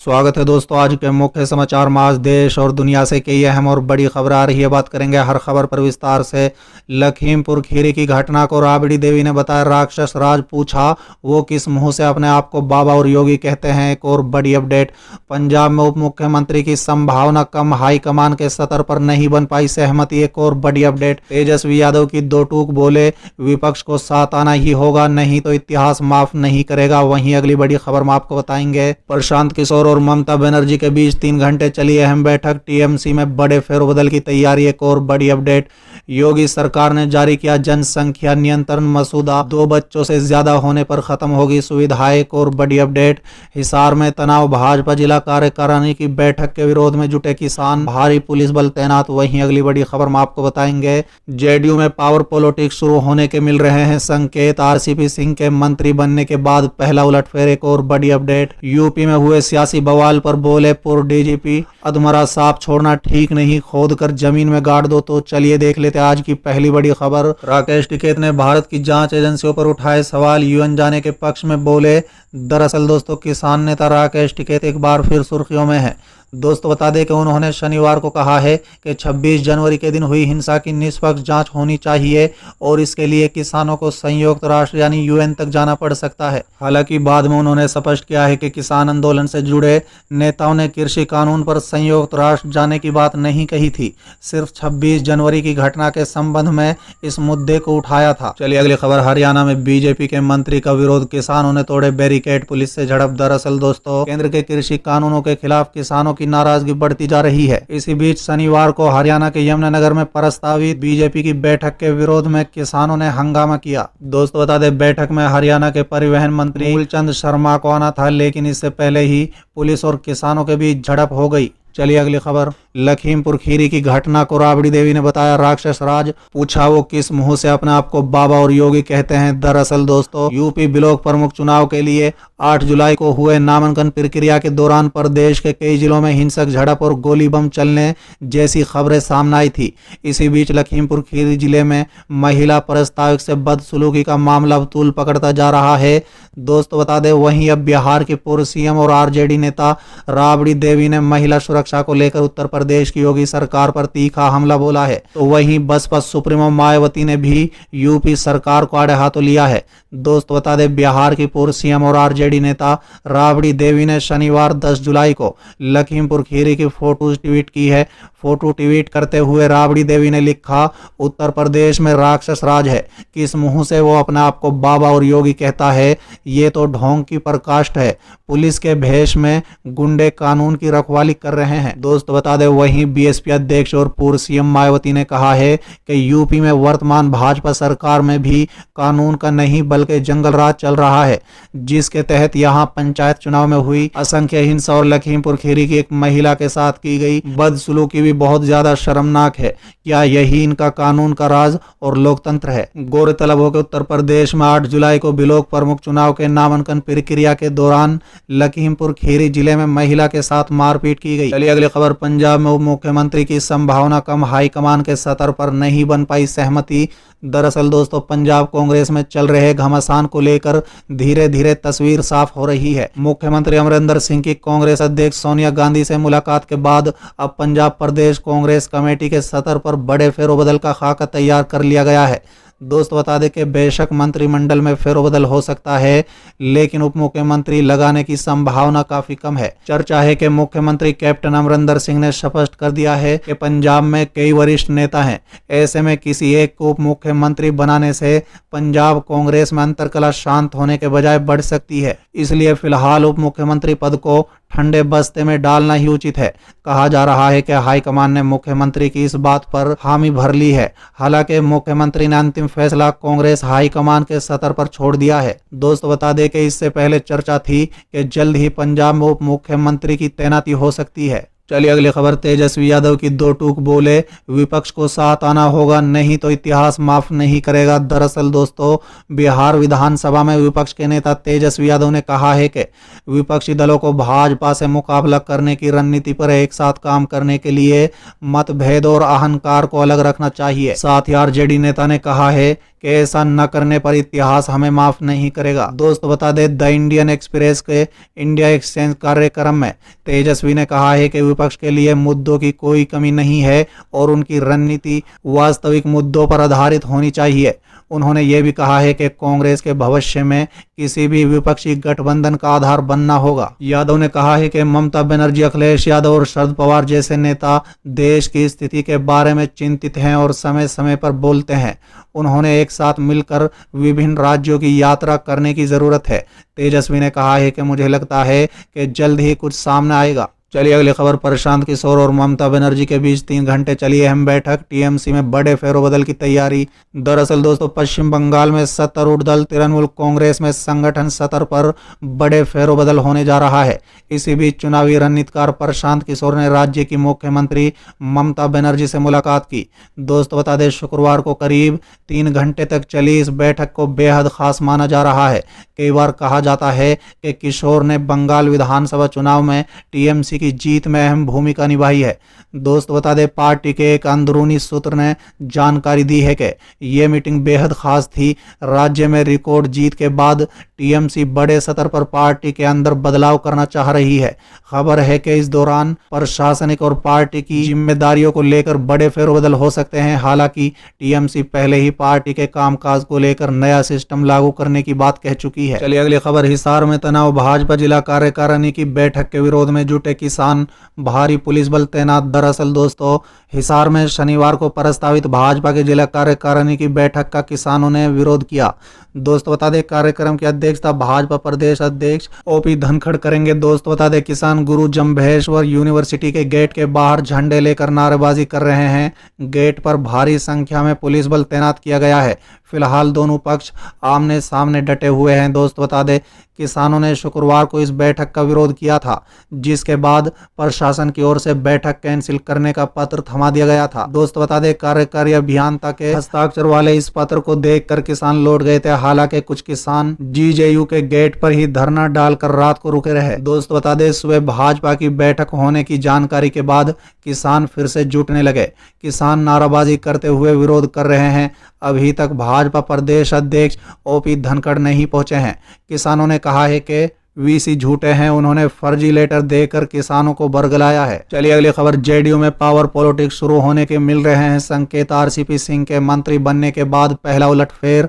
स्वागत है दोस्तों। आज के मुख्य समाचार में आज देश और दुनिया से कई अहम और बड़ी खबर आ रही है। बात करेंगे हर खबर पर विस्तार से। लखीमपुर खीरी की घटना को राबड़ी देवी ने बताया राक्षस राज, पूछा वो किस मुंह से अपने आप को बाबा और योगी कहते हैं। एक और बड़ी अपडेट, पंजाब में उप मुख्यमंत्री की संभावना कम, हाईकमान के सतर पर नहीं बन पाई सहमति। एक और बड़ी अपडेट, तेजस्वी यादव की दो टूक, बोले विपक्ष को साथ आना ही होगा, नहीं तो इतिहास माफ नहीं करेगा। वहीं अगली बड़ी खबर में आपको बताएंगे प्रशांत किशोर और ममता बनर्जी के बीच 3 घंटे चली अहम बैठक, टीएमसी में बड़े फेरबदल की तैयारी। एक और बड़ी अपडेट, योगी सरकार ने जारी किया जनसंख्या नियंत्रण मसूदा, 2 बच्चों से ज्यादा होने पर खत्म होगी सुविधा। एक और बड़ी अपडेट, हिसार में तनाव, भाजपा जिला कार्यकारिणी की बैठक के विरोध में जुटे किसान, भारी पुलिस बल तैनात। वहीं अगली बड़ी खबर में आपको बताएंगे जेडीयू में पावर पॉलिटिक्स शुरू होने के मिल रहे हैं संकेत, आरसीपी सिंह के मंत्री बनने के बाद पहला उलटफेर। एक और बड़ी अपडेट, यूपी में हुए सियासी बवाल पर बोले पूर्व डीजीपी, अधमरा सांप छोड़ना ठीक नहीं, खोद कर जमीन में गाड़ दो। तो चलिए देख लेते हैं आज की पहली बड़ी खबर। राकेश टिकैत ने भारत की जांच एजेंसियों पर उठाए सवाल, यूएन जाने के पक्ष में बोले। दरअसल दोस्तों, किसान नेता राकेश टिकैत एक बार फिर सुर्खियों में है। दोस्तों बता दें कि उन्होंने शनिवार को कहा है कि 26 जनवरी के दिन हुई हिंसा की निष्पक्ष जांच होनी चाहिए और इसके लिए किसानों को संयुक्त राष्ट्र यानी यूएन तक जाना पड़ सकता है। हालांकि बाद में उन्होंने स्पष्ट किया है कि किसान आंदोलन से जुड़े नेताओं ने कृषि कानून पर संयुक्त राष्ट्र जाने की बात नहीं कही थी, सिर्फ 26 जनवरी की घटना के संबंध में इस मुद्दे को उठाया था। चलिए अगली खबर, हरियाणा में बीजेपी के मंत्री का विरोध, किसानों ने तोड़े बैरिकेड, पुलिस से झड़प। दरअसल दोस्तों, केंद्र के कृषि कानूनों के खिलाफ किसानों की नाराजगी बढ़ती जा रही है। इसी बीच शनिवार को हरियाणा के यमुनानगर में प्रस्तावित बीजेपी की बैठक के विरोध में किसानों ने हंगामा किया। दोस्तों बता दें, बैठक में हरियाणा के परिवहन मंत्री मूलचंद शर्मा को आना था, लेकिन इससे पहले ही पुलिस और किसानों के बीच झड़प हो गई। चलिए अगली खबर, लखीमपुर खीरी की घटना को राबड़ी देवी ने बताया राक्षस राज, पूछा वो किस मुंह से अपने आप को बाबा और योगी कहते हैं। दरअसल दोस्तों, यूपी ब्लॉक प्रमुख चुनाव के लिए 8 जुलाई को हुए नामांकन प्रक्रिया के दौरान प्रदेश के कई जिलों में हिंसक झड़प और गोली बम चलने जैसी खबरें सामने आई थी। इसी बीच लखीमपुर खीरी जिले में महिला प्रस्तावक से बदसलूकी का मामला तूल पकड़ता जा रहा है। दोस्तों बता दें, वहीं अब बिहार के पूर्व सीएम और आरजेडी नेता राबड़ी देवी ने महिला सुरक्षा को लेकर उत्तर प्रदेश की योगी सरकार पर तीखा हमला बोला है। तो वहीं बसपा सुप्रीमो मायावती ने भी यूपी सरकार को आड़े हाथों लिया है। दोस्तों बता दें, बिहार की पूर्व सीएम और आरजेडी नेता राबड़ी देवी ने शनिवार 10 जुलाई को लखीमपुर खीरी की फोटो ट्वीट की है। फोटो ट्वीट करते हुए राबड़ी देवी ने लिखा, उत्तर प्रदेश में राक्षस राज है, किस मुंह से वो अपने आप को बाबा और योगी कहता है, ये तो ढोंग की प्रकाष्ठ है। पुलिस के भेष में गुंडे कानून की रखवाली कर रहे हैं। दोस्त बता दें, वहीं बीएसपी अध्यक्ष और पूर्व सीएम मायावती ने कहा है कि यूपी में वर्तमान भाजपा सरकार में भी कानून का नहीं बल्कि जंगल राज चल रहा है, जिसके तहत यहां पंचायत चुनाव में हुई असंख्य हिंसा और लखीमपुर खीरी की एक महिला के साथ की गई बदसलूकी भी बहुत ज्यादा शर्मनाक है। क्या यही इनका कानून का राज और लोकतंत्र है? गौरतलब हो कि उत्तर प्रदेश में 8 जुलाई को ब्लॉक प्रमुख चुनाव के नामांकन प्रक्रिया के दौरान लखीमपुर खीरी जिले में महिला के साथ मारपीट की गई। चलिए अगली खबर, पंजाब में उप मुख्यमंत्री की संभावना कम, हाईकमान के सतर पर नहीं बन पाई सहमति। दरअसल दोस्तों, पंजाब कांग्रेस में चल रहे घमासान को लेकर धीरे धीरे तस्वीर साफ हो रही है। मुख्यमंत्री अमरिंदर सिंह की कांग्रेस अध्यक्ष सोनिया गांधी से मुलाकात के बाद अब पंजाब प्रदेश कांग्रेस कमेटी के सतर पर बड़े फेरबदल का खाका तैयार कर लिया गया है। दोस्त बता दें कि बेशक मंत्रिमंडल में फेरबदल हो सकता है, लेकिन उप मुख्यमंत्री लगाने की संभावना काफी कम है। चर्चा है कि मुख्यमंत्री कैप्टन अमरिंदर सिंह ने स्पष्ट कर दिया है कि पंजाब में कई वरिष्ठ नेता हैं, ऐसे में किसी एक को उप मुख्यमंत्री बनाने से पंजाब कांग्रेस में अंतर्कलह शांत होने के बजाय बढ़ सकती है। इसलिए फिलहाल उप मुख्यमंत्री पद को ठंडे बस्ते में डालना ही उचित है। कहा जा रहा है कि हाईकमान ने मुख्यमंत्री की इस बात पर हामी भर ली है। हालांकि मुख्यमंत्री ने अंतिम फैसला कांग्रेस हाईकमान के सतर पर छोड़ दिया है। दोस्तों बता दें कि इससे पहले चर्चा थी कि जल्द ही पंजाब में उप मुख्यमंत्री की तैनाती हो सकती है। चलिए अगली खबर, तेजस्वी यादव की दो टूक, बोले विपक्ष को साथ आना होगा, नहीं तो इतिहास माफ नहीं करेगा। दरअसल दोस्तों, बिहार विधानसभा में विपक्ष के नेता तेजस्वी यादव ने कहा है कि विपक्षी दलों को भाजपा से मुकाबला करने की रणनीति पर एक साथ काम करने के लिए मतभेद और अहंकार को अलग रखना चाहिए। साथ ही आरजेडी नेता ने कहा है कि ऐसा न करने पर इतिहास हमें माफ नहीं करेगा। दोस्तों बता दें, द इंडियन एक्सप्रेस के इंडिया एक्सचेंज कार्यक्रम में तेजस्वी ने कहा है कि विपक्ष के लिए मुद्दों की कोई कमी नहीं है और उनकी रणनीति वास्तविक मुद्दों पर आधारित होनी चाहिए। उन्होंने ये भी कहा है कि कांग्रेस के भविष्य में किसी भी विपक्षी गठबंधन का आधार बनना होगा। यादव ने कहा है कि ममता बनर्जी, अखिलेश यादव और शरद पवार जैसे नेता देश की स्थिति के बारे में चिंतित हैं और समय समय पर बोलते हैं। उन्होंने एक साथ मिलकर विभिन्न राज्यों की यात्रा करने की जरूरत है। तेजस्वी ने कहा है कि मुझे लगता है कि जल्द ही कुछ सामने आएगा। चलिए अगली खबर, प्रशांत किशोर और ममता बनर्जी के बीच 3 घंटे चली अहम बैठक, टीएमसी में बड़े फेरबदल की तैयारी। दरअसल दोस्तों, पश्चिम बंगाल में सत्तारूढ़ दल तृणमूल कांग्रेस में संगठन स्तर पर बड़े फेरबदल होने जा रहा है। इसी बीच चुनावी रणनीतिकार प्रशांत किशोर ने राज्य की मुख्यमंत्री ममता बनर्जी से मुलाकात की। दोस्तों बता दें, शुक्रवार को करीब 3 घंटे तक चली इस बैठक को बेहद खास माना जा रहा है। कई बार कहा जाता है कि किशोर ने बंगाल विधानसभा चुनाव में टीएमसी की जीत में अहम भूमिका निभाई है। दोस्त बता दें, पार्टी के एक अंदरूनी सूत्र ने जानकारी दी है कि यह मीटिंग बेहद खास थी। राज्य में रिकॉर्ड जीत के बाद टीएमसी बड़े स्तर पर पार्टी के अंदर बदलाव करना चाह रही है। खबर है कि इस दौरान प्रशासनिक और पार्टी की जिम्मेदारियों को लेकर बड़े फेरबदल हो सकते हैं। हालांकि टीएमसी पहले ही पार्टी के कामकाज को लेकर नया सिस्टम लागू करने की बात कह चुकी है। चलिए अगली खबर, हिसार में तनाव, भाजपा जिला कार्यकारिणी की बैठक के विरोध में जुटे किसान, भारी पुलिस बल तैनात। दरअसल दोस्तों, हिसार में शनिवार को प्रस्तावित भाजपा के जिला कार्यकारिणी की बैठक का किसानों ने विरोध किया। दोस्तों बता दें, कार्यक्रम की अध्यक्षता भाजपा प्रदेश अध्यक्ष ओपी धनखड़ करेंगे। दोस्तों बता दें, किसान गुरु जम्भेश्वर यूनिवर्सिटी के गेट के बाहर झंडे लेकर नारेबाजी कर रहे हैं। गेट पर भारी संख्या में पुलिस बल तैनात किया गया है। फिलहाल दोनों पक्ष आमने सामने डटे हुए हैं। दोस्त बता दें, किसानों ने शुक्रवार को इस बैठक का विरोध किया था, जिसके बाद प्रशासन की ओर से बैठक कैंसिल करने का पत्र थमा दिया गया था। दोस्त बता दें, कार्यकारी अभियंता के हस्ताक्षर वाले इस पत्र को देखकर किसान लौट गए थे। हालांकि कुछ किसान जीजेयू के गेट पर ही धरना डालकर रात को रुके रहे। दोस्त बता दें, सुबह भाजपा की बैठक होने की जानकारी के बाद किसान फिर से जुटने लगे। किसान नाराबाजी करते हुए विरोध कर रहे हैं। अभी तक भाजपा प्रदेश अध्यक्ष ओपी धनखड़ नहीं पहुंचे हैं। किसानों ने कहा है कि वीसी झूठे हैं, उन्होंने फर्जी लेटर देकर किसानों को बरगलाया है। चलिए अगली खबर, जेडीयू में पावर पॉलिटिक्स शुरू होने के मिल रहे हैं संकेत। आरसीपी सिंह के मंत्री बनने के बाद पहला उलटफेर।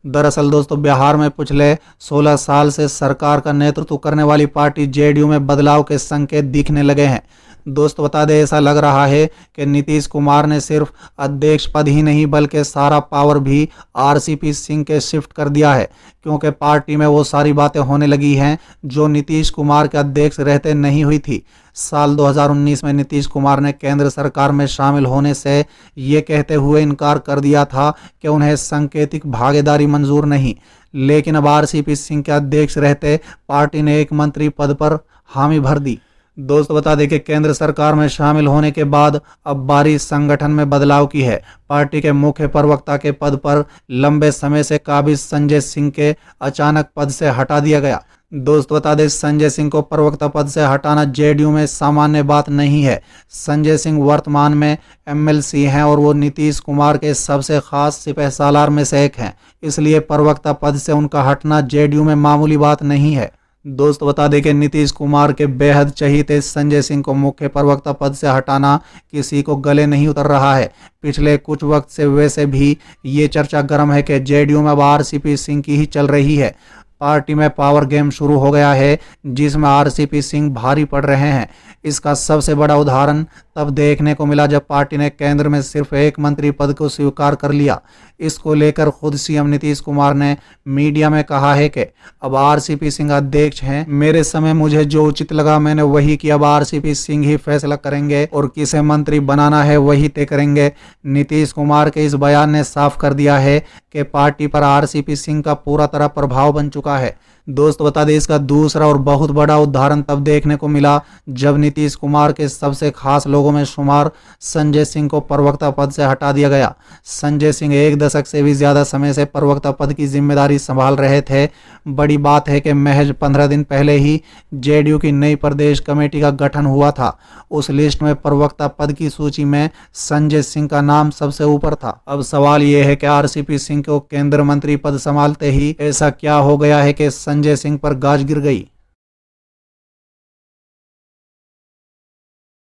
दरअसल दोस्तों, बिहार में पिछले 16 साल से सरकार का नेतृत्व करने वाली पार्टी जेडीयू में बदलाव के संकेत दिखने लगे हैं। दोस्त बता दें, ऐसा लग रहा है कि नीतीश कुमार ने सिर्फ अध्यक्ष पद ही नहीं बल्कि सारा पावर भी आरसीपी सिंह के शिफ्ट कर दिया है, क्योंकि पार्टी में वो सारी बातें होने लगी हैं जो नीतीश कुमार के अध्यक्ष रहते नहीं हुई थी। साल 2019 में नीतीश कुमार ने केंद्र सरकार में शामिल होने से ये कहते हुए इनकार कर दिया था कि उन्हें सांकेतिक भागीदारी मंजूर नहीं, लेकिन अब आरसीपी सिंह के अध्यक्ष रहते पार्टी ने एक मंत्री पद पर हामी भर दी। दोस्त बता दें कि केंद्र सरकार में शामिल होने के बाद अब बारी संगठन में बदलाव की है। पार्टी के मुख्य प्रवक्ता के पद पर लंबे समय से काबिज संजय सिंह के अचानक पद से हटा दिया गया। दोस्त बता दें, संजय सिंह को प्रवक्ता पद से हटाना जेडीयू में सामान्य बात नहीं है। संजय सिंह वर्तमान में एमएलसी हैं और वो नीतीश कुमार के सबसे खास सिपहसालार में से एक हैं, इसलिए प्रवक्ता पद से उनका हटना जेडीयू में मामूली बात नहीं है। दोस्त बता दें कि नीतीश कुमार के बेहद चहीते संजय सिंह को मुख्य प्रवक्ता पद से हटाना किसी को गले नहीं उतर रहा है। पिछले कुछ वक्त से वैसे भी ये चर्चा गर्म है कि जेडीयू में अब आरसीपी सिंह की ही चल रही है। पार्टी में पावर गेम शुरू हो गया है, जिसमें आरसीपी सिंह भारी पड़ रहे हैं। इसका सबसे बड़ा उदाहरण तब देखने को मिला जब पार्टी ने केंद्र में सिर्फ एक मंत्री पद को स्वीकार कर लिया। इसको लेकर खुद सीएम नीतीश कुमार ने मीडिया में कहा है कि अब आरसीपी सिंह अध्यक्ष हैं, मेरे समय मुझे जो उचित लगा मैंने वही किया। अब आरसीपी सिंह ही फैसला करेंगे और किसे मंत्री बनाना है वही तय करेंगे। नीतीश कुमार के इस बयान ने साफ कर दिया है कि पार्टी पर आरसीपी सिंह का पूरा तरह प्रभाव बन चुका है। दोस्त बता दें, इसका दूसरा और बहुत बड़ा उदाहरण तब देखने को मिला जब नीतीश कुमार के सबसे खास लोगों में शुमार संजय सिंह को प्रवक्ता पद से हटा दिया गया। संजय सिंह 1 दशक से भी ज्यादा समय से प्रवक्ता पद की जिम्मेदारी संभाल रहे थे। बड़ी बात है कि महज 15 दिन पहले ही जेडीयू की नई प्रदेश कमेटी का गठन हुआ था। उस लिस्ट में प्रवक्ता पद की सूची में संजय सिंह का नाम सबसे ऊपर था। अब सवाल यह है कि आरसीपी सिंह को केंद्रीय मंत्री पद संभालते ही ऐसा क्या हो गया है कि संजय सिंह पर गाज गिर गई।